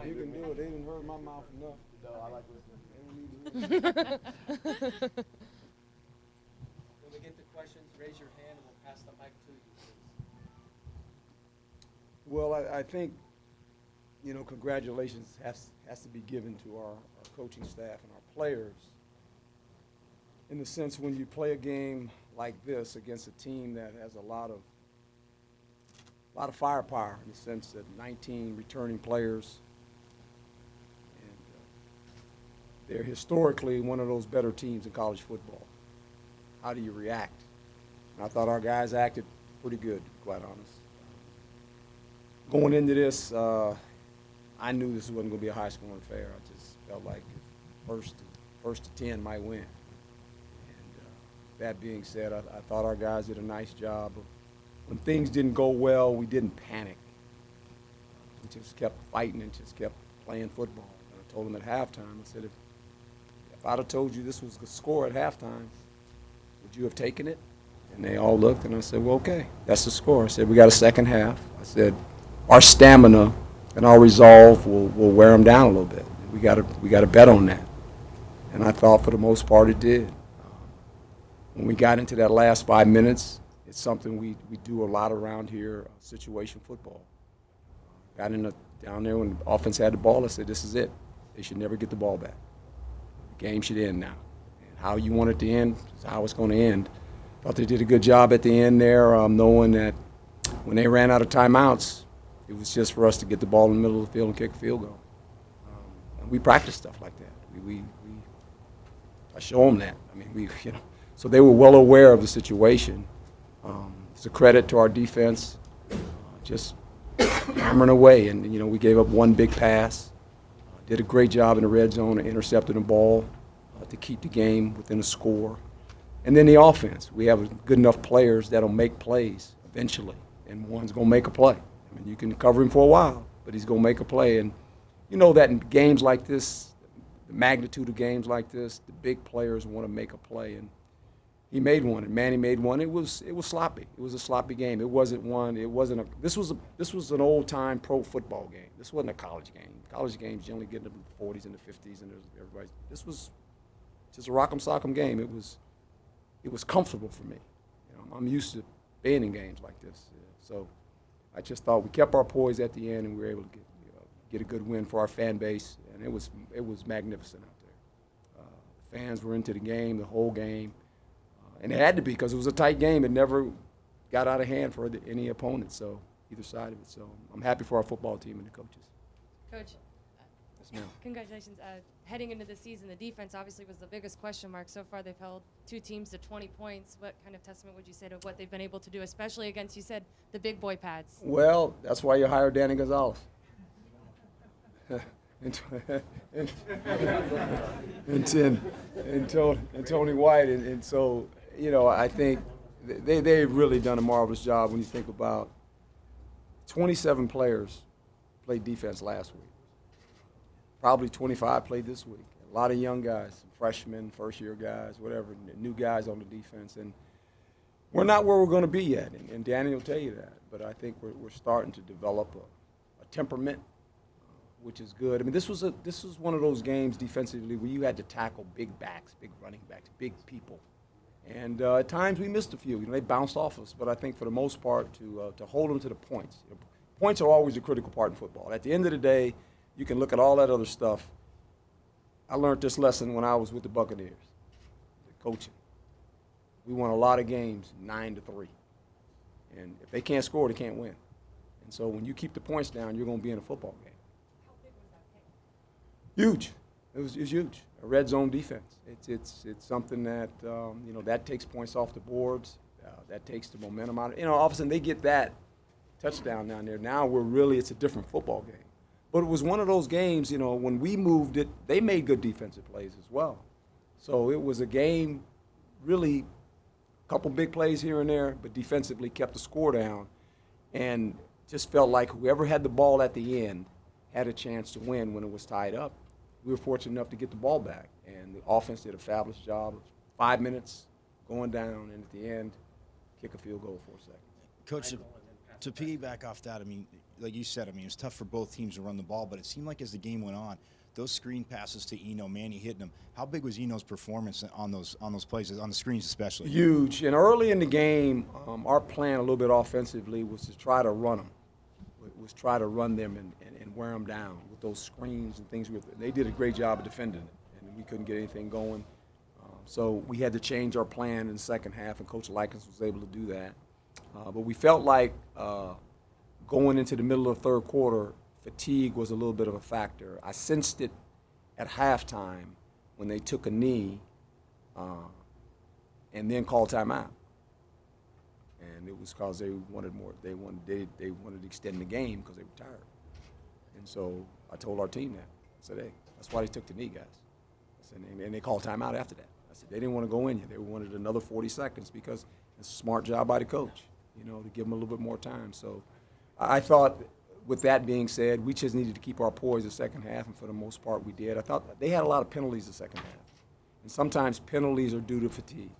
You can do it. They didn't hurt my mouth enough. No, I like listening. They don't need to hear it. When we get to questions, raise your hand and we'll pass the mic to you, please. Well, I think, congratulations has to be given to our coaching staff and our players. In the sense, when you play a game like this against a team that has a lot of firepower, in the sense that 19 returning players, and they're historically one of those better teams in college football. How do you react? And I thought our guys acted pretty good, to be quite honest. Going into this, I knew this wasn't going to be a high-scoring affair. I just felt like first to 10 might win. That being said, I thought our guys did a nice job of, when things didn't go well, we didn't panic. We just kept fighting and just kept playing football. And I told them at halftime, I said, if I'd have told you this was the score at halftime, would you have taken it? And they all looked, and I said, well, okay, that's the score. I said, we got a second half. I said, our stamina and our resolve will wear them down a little bit. We got to bet on that. And I thought for the most part it did. When we got into that last 5 minutes, it's something we do a lot around here, situation football. Got down there when the offense had the ball, I said, this is it. They should never get the ball back. The game should end now. And how you want it to end is how it's going to end. Thought they did a good job at the end there, knowing that when they ran out of timeouts, it was just for us to get the ball in the middle of the field and kick a field goal. And we practice stuff like that. I show them that. I mean, so they were well aware of the situation. It's a credit to our defense, just hammering away. And, we gave up one big pass, did a great job in the red zone of intercepting the ball to keep the game within a score. And then the offense. We have good enough players that'll make plays eventually, and one's going to make a play. I mean, you can cover him for a while, but he's going to make a play. And you know that in games like this, the magnitude of games like this, the big players want to make a play. And he made one, and Manny made one. It was sloppy. It was a sloppy game. It wasn't one. It wasn't a. This was an old-time pro football game. This wasn't a college game. College games generally get into the 40s and the 50s, and everybody. This was just a rock'em sock'em game. It was comfortable for me. I'm used to being in games like this. So I just thought we kept our poise at the end, and we were able to get a good win for our fan base, and it was magnificent out there. The fans were into the game, the whole game. And it had to be because it was a tight game. It never got out of hand for any opponent, so either side of it. So I'm happy for our football team and the coaches. Coach, Yes, ma'am. congratulations. Heading into the season, the defense obviously was the biggest question mark. So far, they've held two teams to 20 points. What kind of testament would you say to what they've been able to do, especially against, you said, the big boy pads? Well, that's why you hired Danny Gonzalez. and Tony White. And so, I think they've really done a marvelous job when you think about 27 players played defense last week. Probably 25 played this week. A lot of young guys, freshmen, first-year guys, whatever, new guys on the defense. And we're not where we're going to be yet, and Danny will tell you that. But I think we're starting to develop a temperament, which is good. I mean, this was one of those games defensively where you had to tackle big backs, big running backs, big people. And at times we missed a few. They bounced off us. But I think for the most part, to hold them to the points. Points are always a critical part in football. At the end of the day, you can look at all that other stuff. I learned this lesson when I was with the Buccaneers, the coaching. We won a lot of games 9-3. And if they can't score, they can't win. And so when you keep the points down, you're going to be in a football game. How big was that pick? Huge. It was huge. A red zone defense. It's something that that takes points off the boards. That takes the momentum out. All of a sudden they get that touchdown down there. Now it's a different football game. But it was one of those games. When we moved it, they made good defensive plays as well. So it was a game, really, a couple big plays here and there, but defensively kept the score down, and just felt like whoever had the ball at the end had a chance to win when it was tied up. We were fortunate enough to get the ball back, and the offense did a fabulous job of 5 minutes going down, and at the end, kick a field goal for a second. Coach, Michael, and then pass To piggyback off that, I mean, like you said, I mean, it was tough for both teams to run the ball, but it seemed like as the game went on, those screen passes to Eno, Manny hitting them. How big was Eno's performance on those plays, on the screens especially? Huge. And early in the game, our plan a little bit offensively was to try to run them, was try to run them and wear them down with those screens and things. They did a great job of defending it, and we couldn't get anything going. So we had to change our plan in the second half, and Coach Likens was able to do that. But we felt like going into the middle of the third quarter, fatigue was a little bit of a factor. I sensed it at halftime when they took a knee and then called timeout. And it was because they wanted more. They wanted to extend the game because they were tired. And so I told our team that. I said, hey, that's why they took the knee, guys. I said, and they called timeout after that. I said, they didn't want to go in yet. They wanted another 40 seconds because it's a smart job by the coach, to give them a little bit more time. So I thought, with that being said, we just needed to keep our poise the second half, and for the most part we did. I thought they had a lot of penalties the second half. And sometimes penalties are due to fatigue.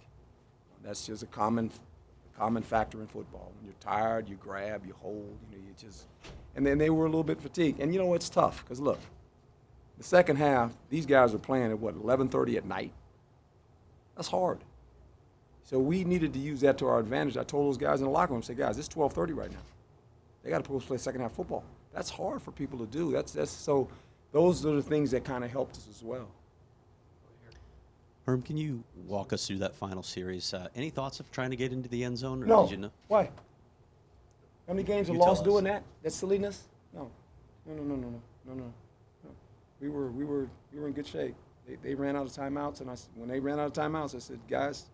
That's just a common factor in football. When you're tired, you grab, you hold, and then they were a little bit fatigued. And it's tough because look, the second half, these guys are playing at 11:30 at night. That's hard. So we needed to use that to our advantage. I told those guys in the locker room, I said, guys, it's 12:30 right now. They got to play second half football. That's hard for people to do. So those are the things that kind of helped us as well. Herm, can you walk us through that final series? Any thoughts of trying to get into the end zone? Or No. Did you know? Why? How many games are You lost tell us. doing that? That's silliness? No. We were in good shape. They ran out of timeouts, and when they ran out of timeouts, I said, guys,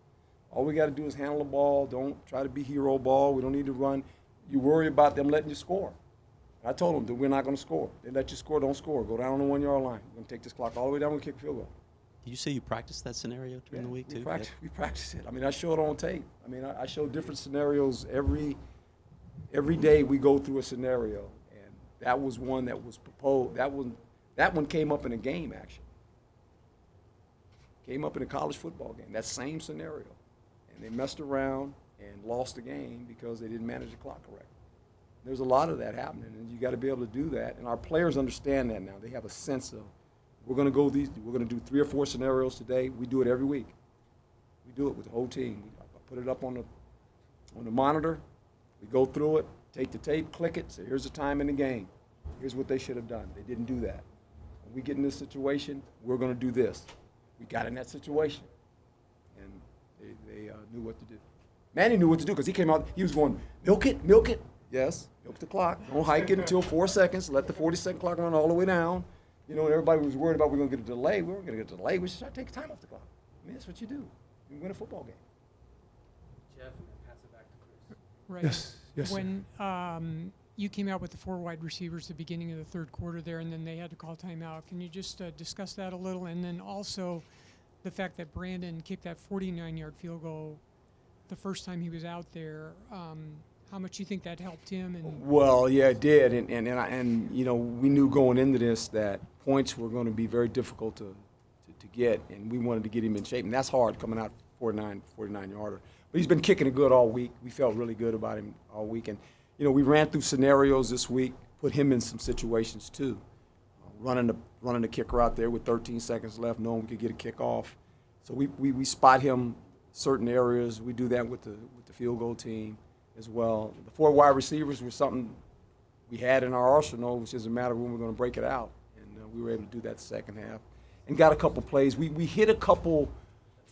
all we got to do is handle the ball. Don't try to be hero ball. We don't need to run. You worry about them letting you score. I told them that we're not going to score. They let you score, don't score. Go down on the 1 yard line. We're going to take this clock all the way down. We're going to kick a field goal. Did you say you practiced that scenario during the week too? We practice it. I mean, I show it on tape. I mean, I show different scenarios every day. We go through a scenario, and that was one that was proposed. That one came up in a game, actually. Came up in a college football game. That same scenario, and they messed around and lost the game because they didn't manage the clock correctly. There's a lot of that happening, and you got to be able to do that. And our players understand that now. They have a sense of, we're going to do 3 or 4 scenarios today. We do it every week. We do it with the whole team. I put it up on the monitor. We go through it, take the tape, click it, say, here's the time in the game. Here's what they should have done. They didn't do that. When we get in this situation, we're going to do this. We got in that situation, and they knew what to do. Manny knew what to do because he came out. He was going, milk it. Yes, milk the clock. Don't hike it until 4 seconds. Let the 40-second clock run all the way down. And everybody was worried about we're going to get a delay. We weren't going to get a delay. We just try to take time off the clock. I mean, that's what you do. You win a football game. Jeff, and then pass it back to Chris. Right. Yes. When you came out with the 4 wide receivers at the beginning of the third quarter there, and then they had to call timeout. Can you just discuss that a little? And then also the fact that Brandon kicked that 49-yard field goal the first time he was out there. How much you think that helped him? And Well, yeah, it did, and we knew going into this that points were going to be very difficult to get, and we wanted to get him in shape, and that's hard coming out 49-yarder. But he's been kicking it good all week. We felt really good about him all week, and we ran through scenarios this week, put him in some situations too, running the kicker out there with 13 seconds left, knowing we could get a kickoff. So we spot him certain areas. We do that with the field goal team as well. The 4 wide receivers were something we had in our arsenal. It was just a matter of when we're going to break it out, and we were able to do that the second half, and got a couple plays. We hit a couple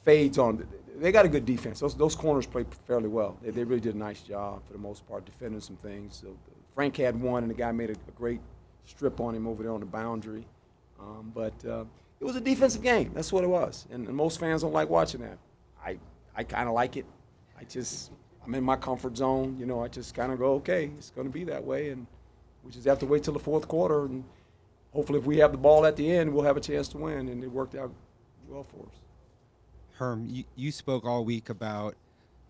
fades on. They got a good defense. Those corners played fairly well. They really did a nice job for the most part, defending some things. So Frank had one, and the guy made a great strip on him over there on the boundary. But it was a defensive game. That's what it was, and most fans don't like watching that. I kind of like it. I'm in my comfort zone. I just kind of go, okay, it's going to be that way, and we just have to wait till the fourth quarter, and hopefully if we have the ball at the end, we'll have a chance to win, and it worked out well for us. Herm, you spoke all week about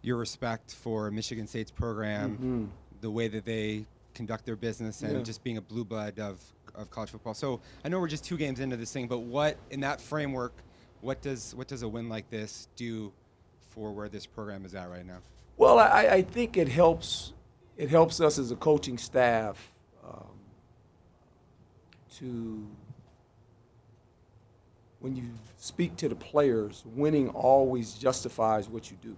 your respect for Michigan State's program, the way that they conduct their business, and just being a blue blood of college football. So I know we're just 2 games into this thing, but what, in that framework, what does a win like this do for where this program is at right now? Well, I think it helps it helps us as a coaching staff to, when you speak to the players, winning always justifies what you do,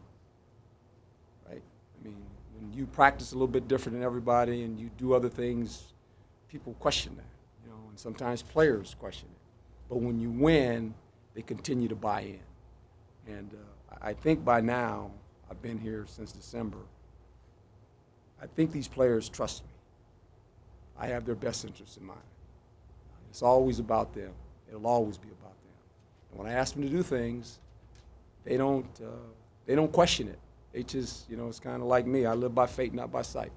right? I mean, when you practice a little bit different than everybody and you do other things, people question that, you know, and sometimes players question it. But when you win, they continue to buy in. And I think by now, I've been here since December, I think these players trust me. I have their best interests in mind. It's always about them. It'll always be about them. And when I ask them to do things, they don't question it. They just, you know, it's kind of like me. I live by faith, not by sight.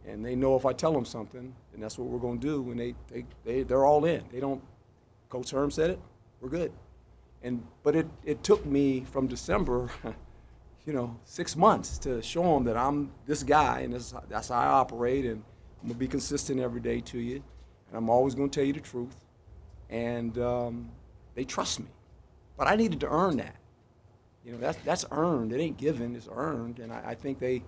And they know if I tell them something, then that's what we're going to do. And they're all in. They don't. Coach Herm said it. We're good. But it took me from December, 6 months to show them that I'm this guy, and that's how I operate, and I'm going to be consistent every day to you, and I'm always going to tell you the truth. And they trust me. But I needed to earn that. You know, that's earned. It ain't given. It's earned. And I think the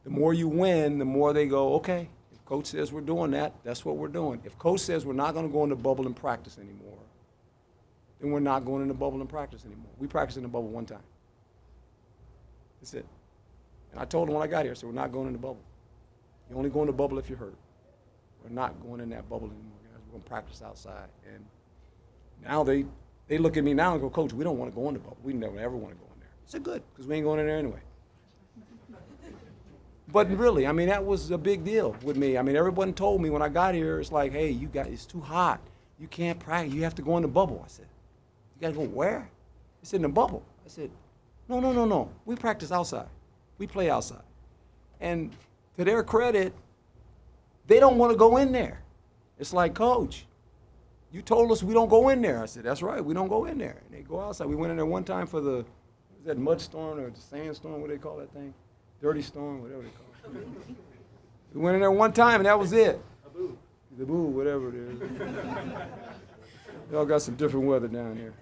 more you win, the more they go, okay, if Coach says we're doing that, that's what we're doing. If Coach says we're not going to go in the bubble and practice anymore, then we're not going in the bubble and practice anymore. We practiced in the bubble one time. That's it. And I told them when I got here, I said, we're not going in the bubble. You only go in the bubble if you're hurt. We're not going in that bubble anymore, guys. We're going to practice outside. And now they look at me now and go, Coach, we don't want to go in the bubble. We never ever want to go in there. I said, good, because we ain't going in there anyway. But really, I mean, that was a big deal with me. I mean, everyone told me when I got here, it's like, hey, it's too hot. You can't practice. You have to go in the bubble. I said, you got to go where? He said, in the bubble. I said, no. We practice outside. We play outside. And to their credit, they don't want to go in there. It's like, Coach, you told us we don't go in there. I said, that's right, we don't go in there. And they go outside. We went in there one time for was that mud storm or the sandstorm, what do they call that thing? Dirty storm, whatever they call it. We went in there one time, and that was it. The boo, whatever it is. Y'all got some different weather down here.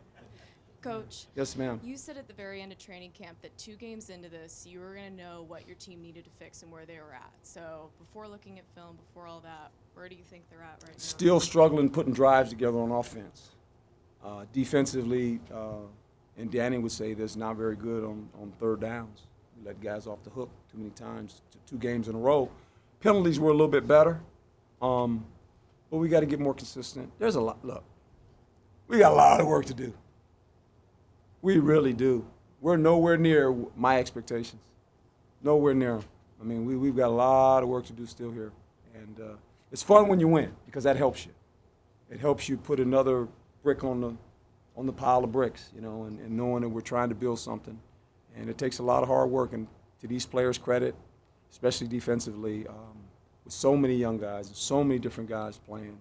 Coach. Yes, ma'am. You said at the very end of training camp that 2 games into this, you were going to know what your team needed to fix and where they were at. So before looking at film, before all that, where do you think they're at right now? Still struggling putting drives together on offense. Defensively, and Danny would say this, not very good on third downs. We let guys off the hook too many times, 2 games in a row. Penalties were a little bit better, but we got to get more consistent. There's a lot. Look, we got a lot of work to do. We really do. We're nowhere near my expectations. Nowhere near them. I mean, we've got a lot of work to do still here. And it's fun when you win because that helps you. It helps you put another brick on the pile of bricks, you know, and knowing that we're trying to build something. And it takes a lot of hard work. And to these players' credit, especially defensively, with so many young guys and so many different guys playing,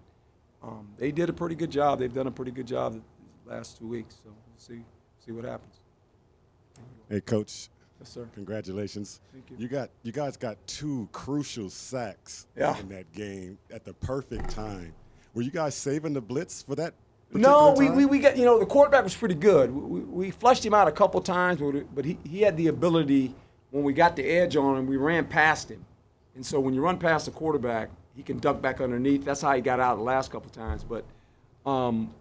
they did a pretty good job. They've done a pretty good job the last 2 weeks. So we'll see what happens. Hey, Coach. Yes, sir. Congratulations. Thank you. You guys got 2 crucial sacks in that game at the perfect time. Were you guys saving the blitz for that? No, time? we got, the quarterback was pretty good. We flushed him out a couple times, but he had the ability, when we got the edge on him, we ran past him. And so when you run past the quarterback, he can duck back underneath. That's how he got out the last couple times. But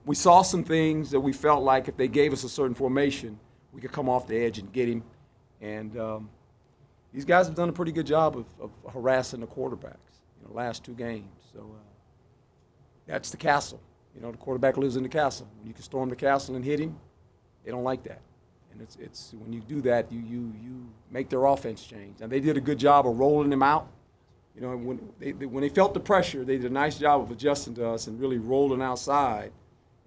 we saw some things that we felt like if they gave us a certain formation, we could come off the edge and get him. And these guys have done a pretty good job of harassing the quarterbacks, last 2 games. So that's the castle. The quarterback lives in the castle. When you can storm the castle and hit him, they don't like that. And it's when you do that, you make their offense change. And they did a good job of rolling him out. When they felt the pressure, they did a nice job of adjusting to us and really rolling outside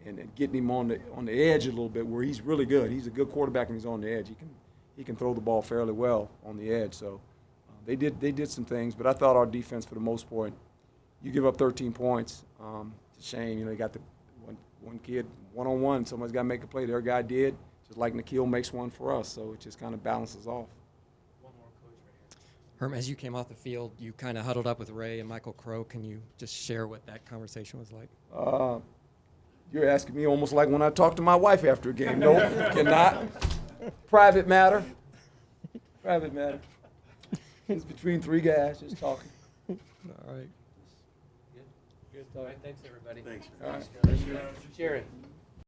and getting him on the edge a little bit where he's really good. He's a good quarterback when he's on the edge. He can throw the ball fairly well on the edge. So they did some things, but I thought our defense for the most part, you give up 13 points. It's a shame. You got the one kid one-on-one. Somebody's got to make a play. Their guy did, just like Nikhil makes one for us. So it just kind of balances off. Herm, as you came off the field, you kind of huddled up with Ray and Michael Crow. Can you just share what that conversation was like? You're asking me almost like when I talk to my wife after a game. No, cannot. Private matter. Private matter. It's between three guys just talking. All right. Good talk. All right, thanks, everybody. All right. Sharon.